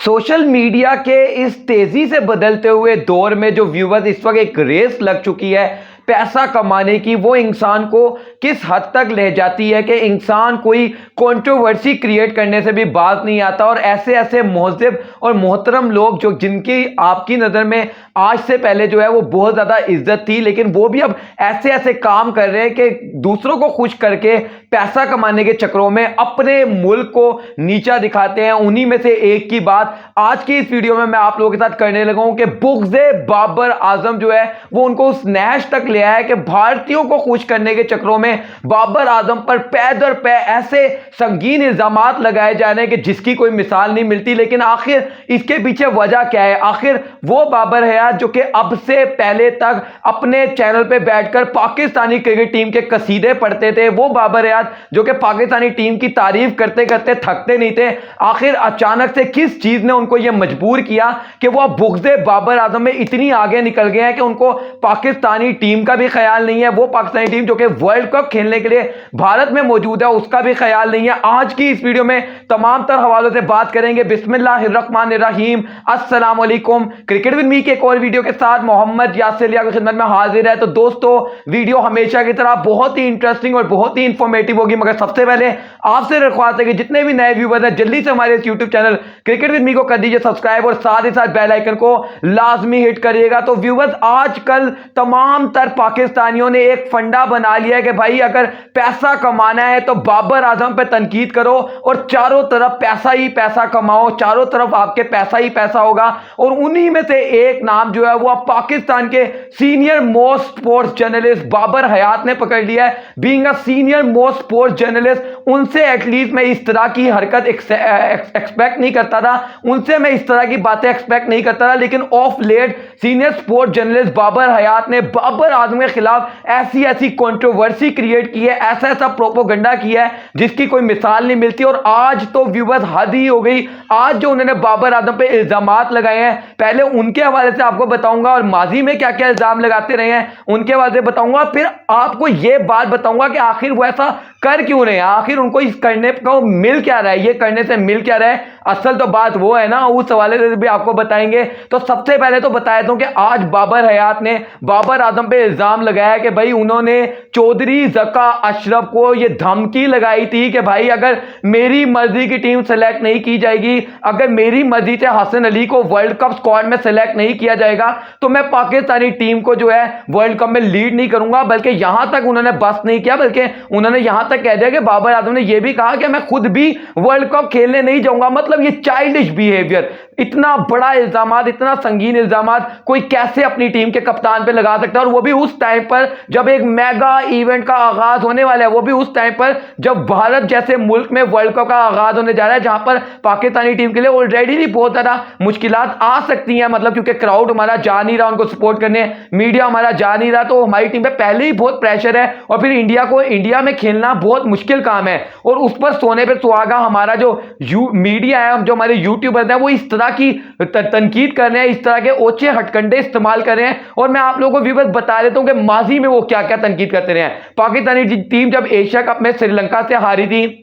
Social media के इस तेजी से बदलते हुए दौर में जो व्यूवर्स इस वक्त एक रेस लग चुकी है पैसा कमाने की, वो इंसान को किस हद तक ले जाती है कि इंसान कोई कंट्रोवर्सी क्रिएट करने से भी बात नहीं आता। और ऐसे ऐसे महज़िब और मोहतरम लोग जो जिनकी आपकी नज़र में आज से पहले जो है वो बहुत ज़्यादा इज्जत थी, लेकिन वो भी अब ऐसे ऐसे काम कर रहे हैं कि दूसरों को खुश करके पैसा कमाने के चक्करों में अपने मुल्क को नीचा दिखाते हैं। उन्हीं में से एक की बात आज की इस वीडियो में मैं आप लोगों के साथ करने लगा हूं कि बुग़्ज़े बाबर आजम जो है वो उनको उस नहज तक ले आया कि भारतीयों को खुश करने के चक्करों में बाबर आजम पर पै दर पै ऐसे संगीन इल्जामात लगाए जा रहे हैं कि जिसकी कोई मिसाल नहीं मिलती। लेकिन आखिर इसके पीछे वजह क्या है? आखिर वो बाबर हयात जो कि अब से पहले तक अपने चैनल पे बैठकर पाकिस्तानी क्रिकेट टीम के कसीदे पढ़ते थे, वो बाबर हयात जो कि पाकिस्तानी टीम की तारीफ करते करते थकते नहीं थे, आखिर अचानक से किस चीज ने उनको यह मजबूर किया कि वो बुग़्ज़े बाबर आजम में इतनी आगे निकल गए हैं कि उनको पाकिस्तानी टीम का भी ख्याल नहीं है। वो पाकिस्तानी टीम जो कि वर्ल्ड कप खेलने के लिए भारत में मौजूद है उसका भी ख्याल नहीं है। आज की इस वीडियो में तमाम तर हवालों से बात करेंगे। बिस्मिल्लाहिर्रहमानिर्रहीम, अस्सलाम वालेकुम। क्रिकेट विद मी के एक और वीडियो के साथ मोहम्मद यासिर अली की खिदमत में हाजिर है। तो दोस्तों, वीडियो हमेशा की तरह बहुत ही इंटरेस्टिंग और बहुत ही इंफॉर्मेटिव होगी, मगर सबसे पहले आपसे रिक्वेस्ट है कि जितने भी नए व्यूअर्स हैं जल्दी से हमारे इस YouTube channel cricket with me को कर दीजिए सब्सक्राइब और साथ ही साथ बेल आइकन को लाजमी हिट करिएगा। तो व्यूअर्स, आजकल तमाम तर पाकिस्तानियों ने एक फंडा बना लिया है कि भाई अगर पैसा कमाना है तो बाबर आजम पे तनकीद करो और चारों तरफ पैसा ही पैसा कमाओ, चारों तरफ आपके पैसा ही पैसा होगा। और उन्हीं में से एक नाम जो है वो पाकिस्तान के senior most sports journalist Babar Hayat ने पकड़ लिया है। Being a senior most sports journalist, उनसे एटलीस्ट मैं इस तरह की हरकत एक्सपेक्ट नहीं करता था, उनसे मैं इस तरह की बातें एक्सपेक्ट नहीं करता था। लेकिन of late senior sports journalist Babar Hayat ने बाबर आजम के खिलाफ ऐसी ऐसी कंट्रोवर्सी क्रिएट की है, ऐसा ऐसा प्रोपोगंडा किया है जिसकी कोई मिसाल नहीं मिलती। और आज तो व्यूअर्स हद ही हो गई। आज जो उन्होंने बाबर आजम पे इल्जामात लगाए हैं, पहले उनके हवाले से आपको बताऊंगा और माजी में क्या क्या इल्जाम लगाते रहे हैं उनके हवाले से बताऊंगा। फिर आपको यह बात बताऊंगा कि आखिर वो ऐसा कर क्यों रहे हैं, आखिर उनको इस करने को मिल क्या रहा है, ये करने से मिल क्या रहा है। असल तो बात वो है ना, उस हवाले से भी आपको बताएंगे। तो सबसे पहले तो बता दूं कि आज बाबर हयात ने बाबर आजम पे इल्जाम लगाया कि भाई उन्होंने चौधरी ज़का अशरफ को ये धमकी लगाई थी कि भाई अगर मेरी मर्जी की टीम सेलेक्ट नहीं की जाएगी, अगर मेरी मर्जी से हसन अली को वर्ल्ड कप स्क्वाड में सेलेक्ट नहीं किया जाएगा तो मैं पाकिस्तानी टीम को जो है वर्ल्ड कप में लीड नहीं करूंगा। बल्कि यहां तक उन्होंने बस नहीं किया, बल्कि उन्होंने यहां तक कह दिया कि बाबर आजम ने यह भी कहा कि मैं खुद भी वर्ल्ड कप खेलने नहीं जाऊंगा। मतलब ये चाइल्डिश बिहेवियर, इतना बड़ा इल्जामात, इतना संगीन इल्जामात कोई कैसे अपनी टीम के कप्तान पे लगा सकता है? और वो भी उस टाइम पर जब एक मेगा इवेंट का आगाज होने वाला है, वो भी उस टाइम पर जब भारत जैसे मुल्क में वर्ल्ड कप का आगाज होने जा रहा है, जहां पर पाकिस्तानी टीम के लिए ऑलरेडी भी बहुत ज्यादा मुश्किलात आ सकती हैं। मतलब क्योंकि क्राउड हमारा जा नहीं रहा उनको सपोर्ट करने, मीडिया हमारा जा नहीं रहा, तो हमारी टीम पे पहले ही बहुत प्रेशर है और फिर इंडिया में खेलना बहुत मुश्किल काम है। और उस पर सोने पर सुहागा हमारा जो मीडिया है, जो हमारे यूट्यूबर्स हैं, वो इस तरह की तनकीद कर रहे हैं, इस तरह के ओछे हटकंडे इस्तेमाल कर रहे हैं। और मैं आप लोगों को व्यूअर्स बता देता हूं कि माजी में वो क्या क्या तनकीद करते रहे हैं। पाकिस्तानी टीम जब एशिया कप में श्रीलंका से हारी थी,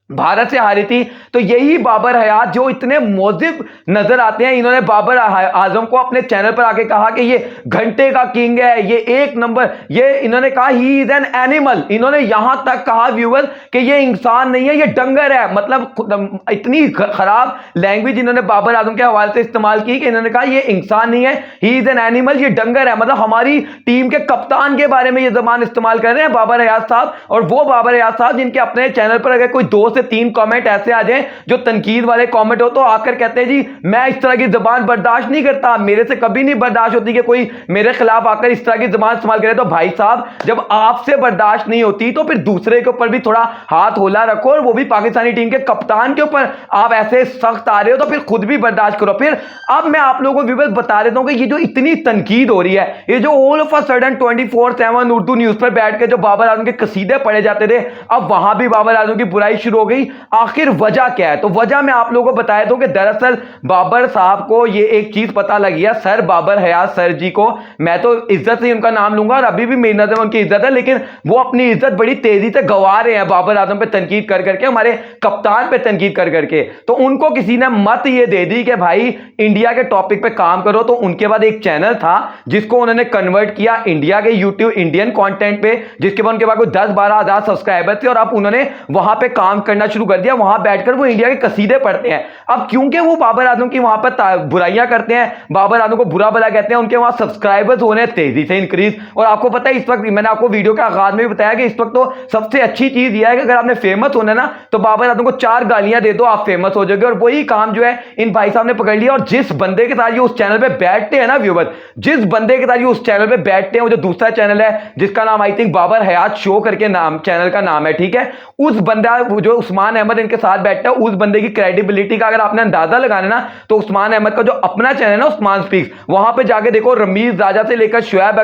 भारत से हारी थी, तो यही बाबर हयात जो इतने मोजिब नजर आते हैं, इन्होंने बाबर आजम को अपने चैनल पर आके कहा कि ये घंटे का किंग है, ये एक नंबर, ये इन्होंने कहा ही इज एन एनिमल। इन्होंने यहां तक कहा व्यूअर्स कि ये इंसान नहीं है, ये डंगर है। मतलब इतनी खराब लैंग्वेज इन्होंने बाबर आजम के हवाले से इस्तेमाल की कि इन्होंने कहा ये इंसान नहीं है, ही इज एन एनिमल, ये डंगर है। मतलब हमारी टीम के कप्तान के बारे में ये जबान इस्तेमाल कर रहे हैं बाबर हयात साहब। और वो बाबर हयात साहब जिनके अपने चैनल पर अगर कोई 2 से 3 कमेंट ऐसे आ जाएं जो तनकीद वाले कमेंट हो, तो आकर कहते हैं जी मैं इस तरह की जबान बर्दाश्त नहीं करता, मेरे से कभी नहीं बर्दाश्त होती कि कोई मेरे खिलाफ आकर इस तरह की जबान इस्तेमाल करे। तो भाई साहब, जब आपसे बर्दाश्त नहीं होती तो फिर दूसरे के ऊपर भी थोड़ा हाथ होला रखो, और वो भी पाकिस्तानी टीम के कप्तान के ऊपर आप ऐसे सख्त आ रहे हो तो फिर खुद भी बर्दाश्त करो। फिर अब मैं आप लोगों को व्यूअर्स बता देता हूं कि ये जो इतनी तनकीद हो रही है, ये जो all of a sudden 24/7 Urdu news पर बैठ के जो बाबर आजम के कसीदे पढ़े जाते थे, अब वहां भी बाबर आजम की बुराई शुरू हो गई। आखिर वजह क्या है? तो वजह मैं आप लोगों को बताया दूं कि दरअसल बाबर साहब को ये एक चीज पता लगी है, सर बाबर हयात सर जी को, मैं तो इज्जत से उनका नाम लूंगा और अभी भी मेरी नजर में उनकी इज्जत है, लेकिन वो अपनी इज्जत बड़ी तेजी से गंवा रहे हैं बाबर आजम पे तनकीद कर करके, हमारे कप्तान पे तनकीद कर करके। तो उनको किसी ने मत ये दे दी कि भाई इंडिया के टॉपिक पे काम करो, तो उनके बाद एक चैनल था जिसको उन्होंने कन्वर्ट किया इंडिया के यूट्यूब इंडियन कंटेंट पे, जिसके बाद उनके बाद कोई 10-12 हजार सब्सक्राइबर थे और अब उन्होंने वहां पे काम करना शुरू कर दिया। वहां बैठकर वो इंडिया के कसीदे पढ़ते हैं। अब क्योंकि वो बाबर आजम की वहां पर बुराइयां करते हैं, बाबर आजम को बुरा भला कहते हैं, उनके वहां सब्सक्राइबर्स होने तेजी से इंक्रीज। और आपको पता है इस वक्त मैंने आपको वीडियो के आगाज में भी बताया कि इस वक्त तो सबसे अच्छी चीज यह है कि अगर आपने फेमस होना ना तो बाबर आजम को 4 गालियां दे दो, आप फेमस हो जाओगे। और वही काम जो है इन भाई साहब ने पकड़ लिया। और जिस बंदे के साथ ये उस चैनल पे बैठते हैं ना व्यूअर, जिस बंदे के साथ ये उस चैनल पे बैठते हैं, वो जो दूसरा चैनल है जिसका नाम I think Babar Hayat show करके नाम चैनल का नाम है, ठीक है, उस बंदा जो उस्मान अहमद इनके साथ बैठता है, उस बंदे की क्रेडिबिलिटी का अगर आपने अंदाजा लगाना ना तो उस्मान अहमद का जो अपना चैनल है ना उस्मान स्पीक्स, वहां पे जाके देखो रमीज राजा से लेकर शुएब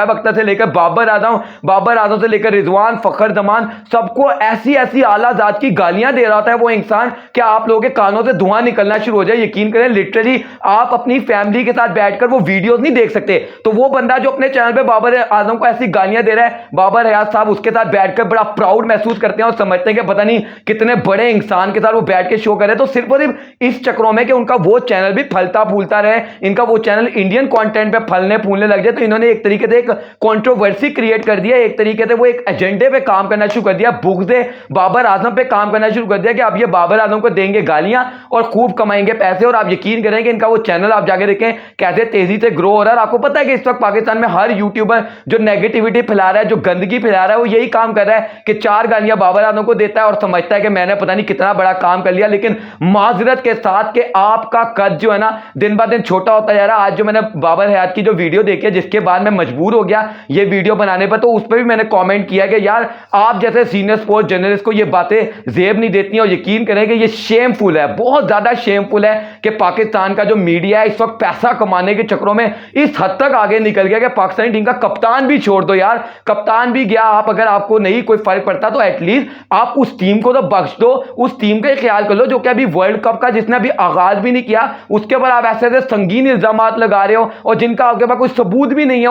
अख्तर से लेकर बाबर आजम से लेकर रिजवान फखर जमान, सबको ऐसी ऐसी आला जात की गालियां दे रहा होता है वो इंसान, क्या आप लोगों के कानों से धुआं निकलना शुरू हो जाए। यकीन करें लिटरली आप अपनी फैमिली के साथ बैठकर वो वीडियोस नहीं देख सकते। तो वो बंदा जो अपने चैनल पे बाबर आजम को ऐसी गालियां दे रहा है, बाबर हयात साहब उसके साथ बैठकर बड़ा प्राउड महसूस करते हैं और समझते हैं कि पता नहीं कितने बड़े इंसान के साथ वो बैठ के शो करे। तो सिर्फ और सिर्फ इस चक्रों में कि उनका वो चैनल भी फलता फूलता रहे, इनका वो चैनल इंडियन कंटेंट पे फलने फूलने लग जाए, तो इन्होंने एक तरीके से एक कंट्रोवर्सी क्रिएट कर दिया, एक तरीके से वो एक एजेंडे पे काम करना शुरू कर दिया, बुग़्ज़े बाबर आजम पे काम करना शुरू कर दिया कि अब ये बाबर आजम को देंगे गालियां और खूब कमाएंगे पैसे। और आप यकीन करेंगे इनका वो चैनल आप जाके देखें कैसे तेजी से ग्रो हो रहा है। आपको पता है कि इस वक्त पाकिस्तान में हर यूट्यूबर जो नेगेटिविटी फैला रहा है, जो गंदगी फैला रहा है, वो यही काम कर रहा है कि 4 गालियां बाबर आजम को देता है और समझता है कि मैंने पता नहीं कितना बड़ा काम कर लिया। लेकिन माजरत के साथ कि आपका कद जो है ना दिन ब दिन छोटा होता जा रहा है। आज जो मैंने बाबर हयात की जो वीडियो देखी है, जिसके बाद मैं मजबूर हो गया ये वीडियो बनाने पर, तो उस पर भी मैंने कमेंट किया कि यार आप जैसे सीनियर स्पोर्ट्स जर्नलिस्ट को ये बातें जेब नहीं देती। और यकीन करें कि ये शेमफुल है, बहुत ज्यादा शेमफुल है कि पाकिस्तान का जो मीडिया है इस वक्त पैसा कमाने के चक्रों में इस हद तक आगे निकल गया कि पाकिस्तानी टीम का कप्तान भी छोड़ दो यार, कप्तान भी गया। आप अगर आपको नहीं कोई फर्क पड़ता तो एटलीस्ट आप उस टीम को तो बख्श दो, उस टीम का ख्याल कर लो जो कि अभी वर्ल्ड कप का जिसने अभी आगाज भी नहीं किया उसके ऊपर आप ऐसे ऐसे संगीन इल्जाम लगा रहे हो और जिनका आपके पास कोई सबूत भी नहीं है,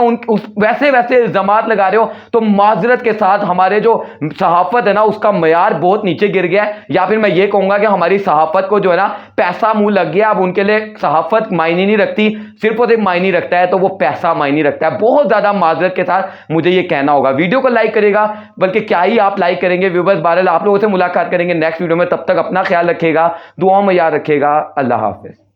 वैसे वैसे इल्जाम लगा रहे हो। तो माजरत के साथ हमारे जो सहाफत है ना उसका मयार बहुत नीचे गिर गया है, या फिर मैं ये कहूंगा कि हमारी सहाफत को जो है ना पैसा मुंह लग गया। अब उनके लिए सहाफत मायने नहीं रखती, सिर्फ और सिर्फ मायने रखता है तो वो पैसा मायने रखता है। बहुत ज्यादा माजरत के साथ मुझे ये कहना होगा। वीडियो को लाइक करेगा, बल्कि क्या ही आप लाइक करेंगे व्यूअर्स। बहरहाल आप लोगों से मुलाकात करेंगे नेक्स्ट वीडियो में, तब तक अपना ख्याल रखिएगा, दुआओं में याद रखिएगा। अल्लाह हाफिज।